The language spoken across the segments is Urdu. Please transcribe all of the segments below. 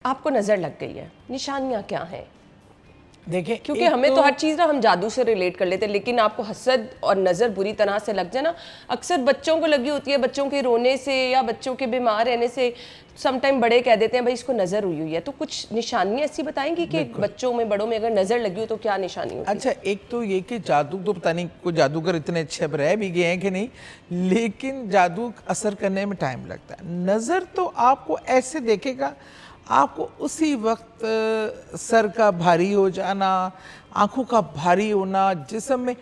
آپ کو نظر لگ گئی ہے، نشانیاں کیا ہیں؟ دیکھیں کیونکہ ہمیں تو ہر چیز نا ہم جادو سے ریلیٹ کر لیتے ہیں، لیکن آپ کو حسد اور نظر بری طرح سے لگ جائے نا، اکثر بچوں کو لگی ہوتی ہے، بچوں کے رونے سے یا بچوں کے بیمار رہنے سے سم ٹائم بڑے کہہ دیتے ہیں بھائی اس کو نظر ہوئی ہے، تو کچھ نشانیاں ایسی بتائیں گی کہ بچوں میں بڑوں میں اگر نظر لگی ہو تو کیا نشانی ہوتی ہے؟ اچھا، ایک تو یہ کہ جادو تو پتہ نہیں کوئی جادوگر اتنے اچھے اب رہ بھی گئے ہیں کہ نہیں، لیکن جادو اثر کرنے میں ٹائم لگتا ہے۔ نظر تو آپ کو ایسے دیکھے گا، آپ کو اسی وقت سر کا بھاری ہو جانا، آنکھوں کا بھاری ہونا، جسم میں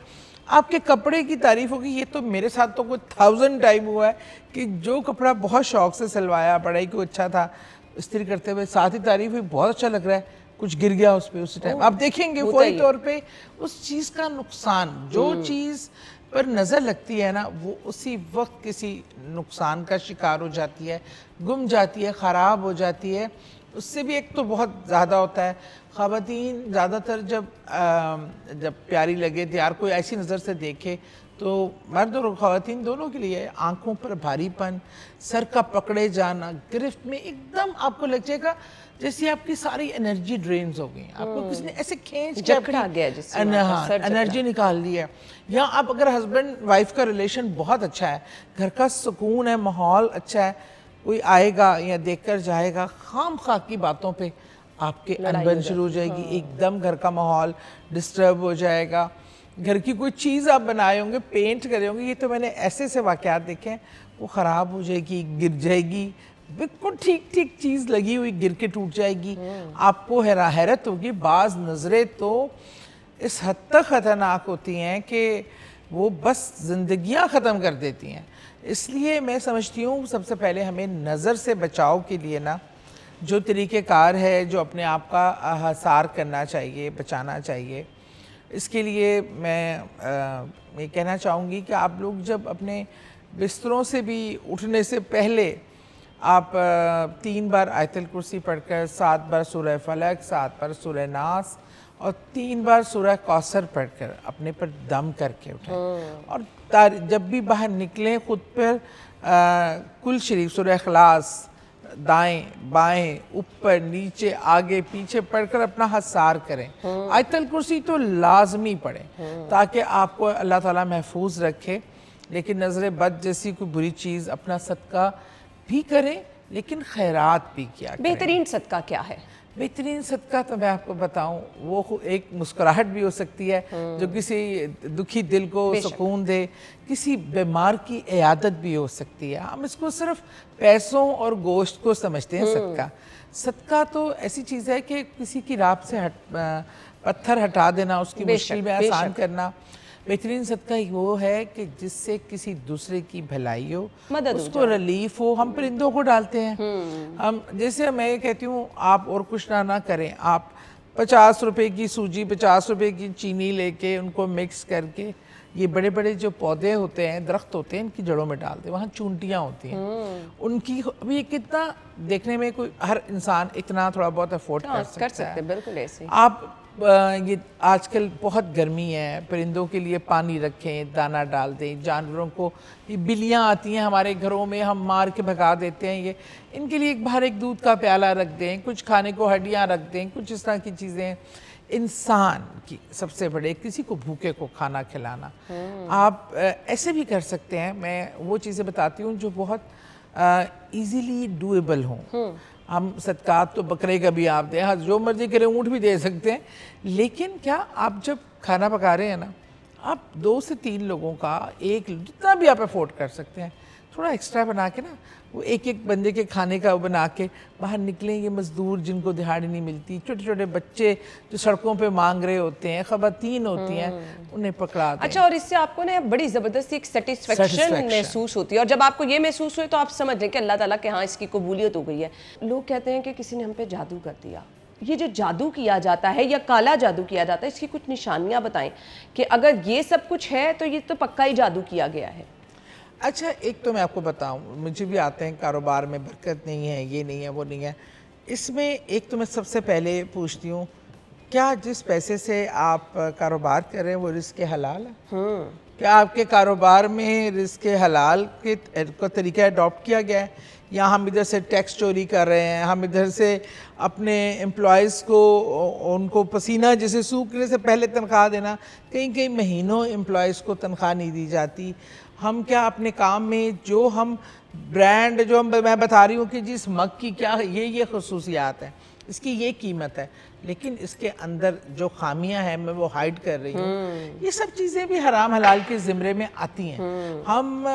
آپ کے کپڑے کی تعریف ہوگی۔ یہ تو میرے ساتھ تو کوئی 1000 ٹائم ہوا ہے کہ جو کپڑا بہت شوق سے سلوایا، پڑھائی کو اچھا تھا، استری کرتے ہوئے ساتھ ہی تعریف ہوئی بہت اچھا لگ رہا ہے، کچھ گر گیا اس پہ اسی ٹائم آپ دیکھیں گے فوری طور پہ اس چیز کا نقصان، جو چیز پر نظر لگتی ہے نا وہ اسی وقت کسی نقصان کا شکار ہو جاتی ہے، گم جاتی ہے، خراب ہو جاتی ہے۔ اس سے بھی ایک تو بہت زیادہ ہوتا ہے، خواتین زیادہ تر جب پیاری لگے تیار کوئی ایسی نظر سے دیکھے تو مرد اور خواتین دونوں کے لیے آنکھوں پر بھاری پن، سر کا پکڑے جانا، گرفت میں ایک دم آپ کو لگ جائے گا جیسے آپ کی ساری انرجی ڈرینز ہو گئی ہیں، آپ کو کسی نے ایسے کھینچ کے جکڑا گیا جس سے انرجی نکال دی ہے۔ یا آپ اگر ہسبینڈ وائف کا ریلیشن بہت اچھا ہے، گھر کا سکون ہے، ماحول اچھا ہے، کوئی آئے گا یا دیکھ کر جائے گا، خام خواہ کی باتوں پہ آپ کے انبن شروع ہو جائے گی، ایک دم گھر کا ماحول ڈسٹرب ہو جائے گا۔ گھر کی کوئی چیز آپ بنائے ہوں گے، پینٹ کرے ہوں گے، یہ تو میں نے ایسے سے واقعات دیکھے ہیں، وہ خراب ہو جائے گی، گر جائے گی، بالکل ٹھیک ٹھیک چیز لگی ہوئی گر کے ٹوٹ جائے گی۔ آپ کو حیرت ہوگی، بعض نظریں تو اس حد تک خطرناک ہوتی ہیں کہ وہ بس زندگیاں ختم کر دیتی ہیں۔ اس لیے میں سمجھتی ہوں سب سے پہلے ہمیں نظر سے بچاؤ کے لیے نا جو طریقہ کار ہے، جو اپنے آپ کا حصار کرنا چاہیے، بچانا چاہیے، اس کے لیے میں یہ کہنا چاہوں گی کہ آپ لوگ جب اپنے بستروں سے بھی اٹھنے سے پہلے آپ 3 بار آیت الکرسی پڑھ کر، 7 بار سورہ فلق، 7 بار سورہ ناس اور 3 بار سورہ کوثر پڑھ کر اپنے پر دم کر کے اٹھیں، اور جب بھی باہر نکلیں خود پر کل شریف سورہ اخلاص دائیں بائیں اوپر نیچے آگے پیچھے پڑھ کر اپنا حصار کریں۔ آیت الکرسی تو لازمی پڑھیں تاکہ آپ کو اللہ تعالیٰ محفوظ رکھے، لیکن نظر بد جیسی کوئی بری چیز، اپنا صدقہ بھی کریں لیکن خیرات بھی کیا کریں۔ بہترین صدقہ کیا ہے؟ بہترین صدقہ تو میں آپ کو بتاؤں وہ ایک مسکراہٹ بھی ہو سکتی ہے جو کسی دکھی دل کو سکون دے، کسی بیمار کی عیادت بھی ہو سکتی ہے۔ ہم اس کو صرف پیسوں اور گوشت کو سمجھتے ہیں صدقہ۔ صدقہ تو ایسی چیز ہے کہ کسی کی راہ سے پتھر ہٹا دینا، اس کی مشکل میں آسان کرنا۔ بہترین صدقہ وہ ہے کہ جس سے کسی دوسرے کی بھلائی ہو، اس کو ریلیف ہو۔ ہم پرندوں کو ڈالتے ہیں، ہم جیسے میں کہتی ہوں آپ اور کچھ نہ کریں، آپ 50 روپے کی سوجی، 50 روپے کی چینی لے کے ان کو مکس کر کے یہ بڑے بڑے جو پودے ہوتے ہیں، درخت ہوتے ہیں، ان کی جڑوں میں ڈال دیں، وہاں چونٹیاں ہوتی ہیں، ان کی ابھی کتنا دیکھنے میں کوئی ہر انسان اتنا تھوڑا بہت افورڈ کر سکتا ہے۔ بالکل ایسے آپ یہ آج کل بہت گرمی ہے، پرندوں کے لیے پانی رکھیں، دانہ ڈال دیں، جانوروں کو یہ بلیاں آتی ہیں ہمارے گھروں میں، ہم مار کے بھگا دیتے ہیں، یہ ان کے لیے ایک دودھ کا پیالہ رکھ دیں، کچھ کھانے کو ہڈیاں رکھ دیں، کچھ اس طرح کی چیزیں۔ انسان کی سب سے بڑے کسی کو بھوکے کو کھانا کھلانا، آپ ایسے بھی کر سکتے ہیں۔ میں وہ چیزیں بتاتی ہوں جو بہت ایزیلی ڈویبل ہوں۔ ہم صدقات تو بکرے کا بھی آپ دیں، جو مرضی کریں، اونٹ بھی دے سکتے ہیں، لیکن کیا آپ جب کھانا پکا رہے ہیں نا، آپ 2 سے 3 لوگوں کا جتنا بھی آپ افورڈ کر سکتے ہیں تھوڑا ایکسٹرا بنا کے نا، وہ ایک بندے کے کھانے کا بنا کے باہر نکلیں۔ یہ مزدور جن کو دہاڑی نہیں ملتی، چھوٹے چھوٹے بچے جو سڑکوں پہ مانگ رہے ہوتے ہیں، خواتین ہوتی ہیں، انہیں پکڑا دیں۔ اچھا، اور اس سے آپ کو نا بڑی زبردست ایک سیٹسفیکشن محسوس ہوتی ہے، اور جب آپ کو یہ محسوس ہوئے تو آپ سمجھ لیں کہ اللہ تعالیٰ کے ہاں اس کی قبولیت ہو گئی ہے۔ لوگ کہتے ہیں کہ کسی نے ہم پہ جادو کر دیا۔ یہ جو جادو کیا جاتا ہے یا کالا جادو کیا جاتا ہے، اس کی کچھ نشانیاں بتائیں کہ اگر یہ سب کچھ ہے تو یہ تو پکا ہی جادو کیا گیا ہے۔ اچھا، ایک تو میں آپ کو بتاؤں، مجھے بھی آتے ہیں کاروبار میں برکت نہیں ہے، یہ نہیں ہے، وہ نہیں ہے۔ اس میں ایک تو میں سب سے پہلے پوچھتی ہوں، کیا جس پیسے سے آپ کاروبار کر رہے ہیں وہ رزق حلال ہے؟ کہ آپ کے کاروبار میں رزق حلال کے کا طریقہ اڈاپٹ کیا گیا ہے، یا ہم ادھر سے ٹیکس چوری کر رہے ہیں، ہم ادھر سے اپنے امپلائیز کو ان کو پسینہ جیسے سوکھنے سے پہلے تنخواہ دینا، کئی مہینوں امپلائیز کو تنخواہ نہیں دی جاتی. ہم کیا اپنے کام میں جو ہم برانڈ جو میں بتا رہی ہوں کہ جی اس مگ کی کیا یہ خصوصیات ہیں، اس کی یہ قیمت ہے، لیکن اس کے اندر جو خامیاں ہیں میں وہ ہائیڈ کر رہی ہوں. یہ سب چیزیں بھی حرام حلال کے زمرے میں آتی ہیں. ہم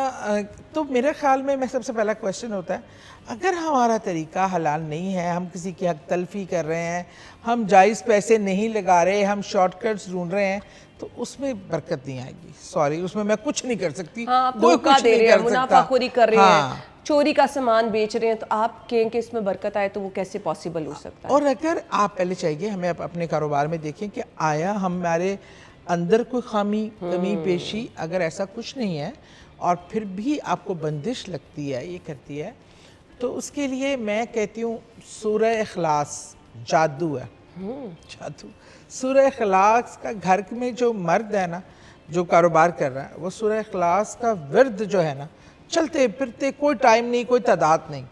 تو میرے خیال میں سب سے پہلا کویسچن ہوتا ہے، اگر ہمارا طریقہ حلال نہیں ہے، ہم کسی کی حق تلفی کر رہے ہیں، ہم جائز پیسے نہیں لگا رہے، ہم شارٹ کٹس ڈھونڈ رہے ہیں، تو اس میں برکت نہیں آئے گی. سوری، اس میں کچھ نہیں کر سکتی. آپ دھوکہ دے رہے ہیں، منافع خوری کر رہے ہیں، چوری کا سامان بیچ رہے ہیں، تو آپ کہیں کہ اس میں برکت آئے تو وہ کیسے پاسبل ہو سکتا ہے؟ اور اگر آپ پہلے چاہیے ہمیں اپنے کاروبار میں دیکھیں کہ آیا ہمارے اندر کوئی خامی کمی پیشی، اگر ایسا کچھ نہیں ہے اور پھر بھی آپ کو بندش لگتی ہے، یہ کرتی ہے، تو اس کے لیے میں کہتی ہوں سورہ اخلاص جادو ہے. جادو سورہ اخلاص کا گھر میں جو مرد ہے نا، جو کاروبار کر رہا ہے، وہ سورہ اخلاص کا ورد جو ہے نا، چلتے پھرتے کوئی ٹائم نہیں، کوئی تعداد نہیں،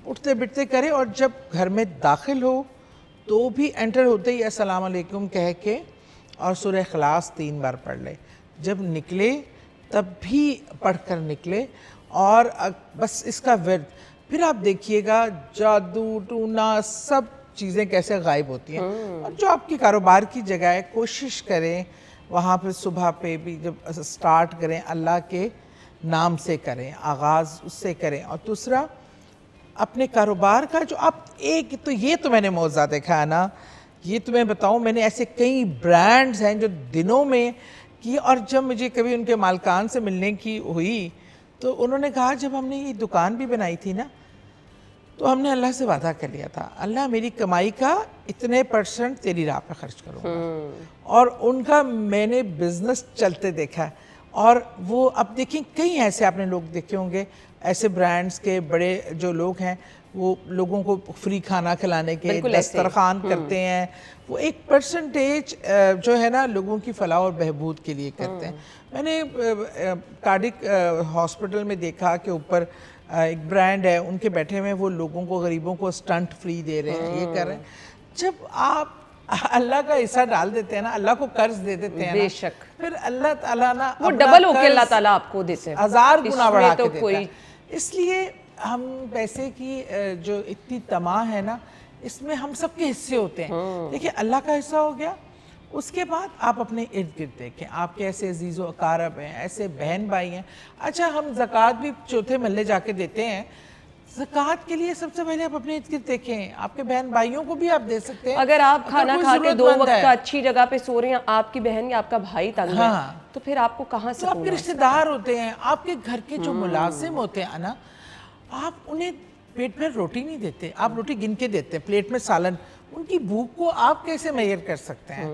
اٹھتے بیٹھتے کرے، اور جب گھر میں داخل ہو تو بھی انٹر ہوتے ہی السلام علیکم کہہ کے اور سورہ اخلاص 3 بار پڑھ لے. جب نکلے تب بھی پڑھ کر نکلے، اور بس اس کا ورد. پھر آپ دیکھیے گا جادو ٹونا سب چیزیں کیسے غائب ہوتی ہیں. اور جو آپ کی کاروبار کی جگہ ہے، کوشش کریں وہاں پہ صبح پہ بھی جب سٹارٹ کریں اللہ کے نام سے کریں، آغاز اس سے کریں. اور دوسرا اپنے کاروبار کا جو آپ ایک تو یہ تو میں نے موضوع دیکھا ہے نا، یہ تو میں بتاؤں، میں نے ایسے کئی برانڈز ہیں جو دنوں میں کی، اور جب مجھے کبھی ان کے مالکان سے ملنے کی ہوئی تو انہوں نے کہا جب ہم نے یہ دکان بھی بنائی تھی نا تو ہم نے اللہ سے وعدہ کر لیا تھا، اللہ میری کمائی کا اتنے % تیری راہ پہ خرچ کروں گا. اور ان کا میں نے بزنس چلتے دیکھا ہے. اور وہ اب دیکھیں کئی ایسے آپ نے لوگ دیکھے ہوں گے، ایسے برانڈز کے بڑے جو لوگ ہیں وہ لوگوں کو فری کھانا کھلانے کے دسترخوان کرتے ہیں، وہ 1% جو ہے نا لوگوں کی فلاح اور بہبود کے لیے کرتے ہیں. میں نے کارڈک ہاسپٹل میں دیکھا کہ اوپر ایک برانڈ ہے، ان کے بیٹھے ہوئے وہ لوگوں کو غریبوں کو سٹنٹ فری دے رہے ہیں، یہ کر رہے ہیں. جب آپ اللہ کا حصہ ڈال دیتے ہیں نا، اللہ کو قرض دے دیتے ہیں، بے شک پھر اللہ تعالیٰ نا وہ ڈبل ہو کے اللہ تعالیٰ آپ کو دیتے ہیں، 1000 گنا بڑھا کے دیتا ہے. اس لیے ہم پیسے کی جو اتنی طمع ہے نا، اس میں ہم سب کے حصے ہوتے ہیں. دیکھیں اللہ کا حصہ ہو گیا، اس کے بعد آپ اپنے ارد گرد دیکھیں، آپ کے ایسے عزیز و اقارب ہیں، ایسے بہن بھائی ہیں. اچھا ہم زکوٰۃ بھی چوتھے محلے جا کے دیتے ہیں، زکوٰۃ کے لیے سب سے پہلے آپ اپنے ارد گرد دیکھیں، آپ کے بہن بھائیوں کو بھی آپ دے سکتے ہیں. اگر آپ کھانا کھا کے 2 وقت کا اچھی جگہ پہ سو رہے ہیں، آپ کی بہن یا آپ کا بھائی تنگ ہے، تو پھر آپ کو کہاں سے؟ آپ کے رشتہ دار ہوتے ہیں، آپ کے گھر کے جو ملازم ہوتے ہیں نا، آپ انہیں پیٹ میں روٹی نہیں دیتے، آپ روٹی گن کے دیتے ہیں، پلیٹ میں سالن. ان کی بھوک کو آپ کیسے میئر کر سکتے ہیں؟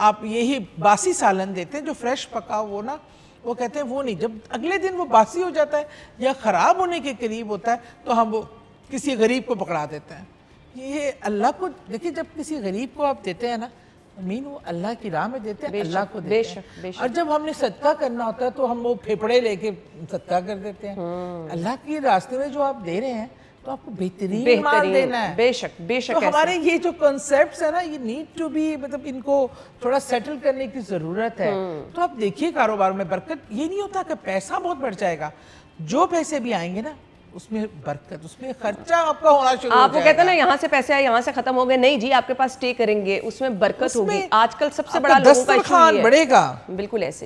آپ یہی باسی سالن دیتے ہیں جو فریش پکا وہ نا، وہ کہتے ہیں وہ نہیں، جب اگلے دن وہ باسی ہو جاتا ہے یا خراب ہونے کے قریب ہوتا ہے تو ہم وہ کسی غریب کو پکڑا دیتے ہیں. یہ اللہ کو دیکھیں، جب کسی غریب کو آپ دیتے ہیں نا، امین وہ اللہ کی راہ میں دیتے ہیں، اللہ کو دیتے ہیں. اور جب ہم نے صدقہ کرنا ہوتا ہے تو ہم وہ پھیپڑے لے کے صدقہ کر دیتے ہیں. اللہ کے راستے میں جو آپ دے رہے ہیں تو آپ کو بہترین مال دینا ہے. بے شک بے شک. تو ہمارے یہ جو کنسیپٹس ہیں نا، یہ نیڈ ٹو بی، مطلب ان کو تھوڑا سیٹل کرنے کی ضرورت ہے. تو آپ دیکھیے کاروبار میں برکت یہ نہیں ہوتا کہ پیسہ بہت بڑھ جائے گا، جو پیسے بھی آئیں گے نا اس میں برکت، اس میں خرچہ آپ کا ہونا شروع ہو جائے گا. آپ کو کہتے ہیں نا یہاں سے پیسے آئے یہاں سے ختم ہو گئے، نہیں جی آپ کے پاس اسٹے کریں گے، اس میں برکت ہوگی. آج کل سب سے بڑا لوگوں کا ایشو یہ ہے. بڑھے گا. بالکل ایسے ہی.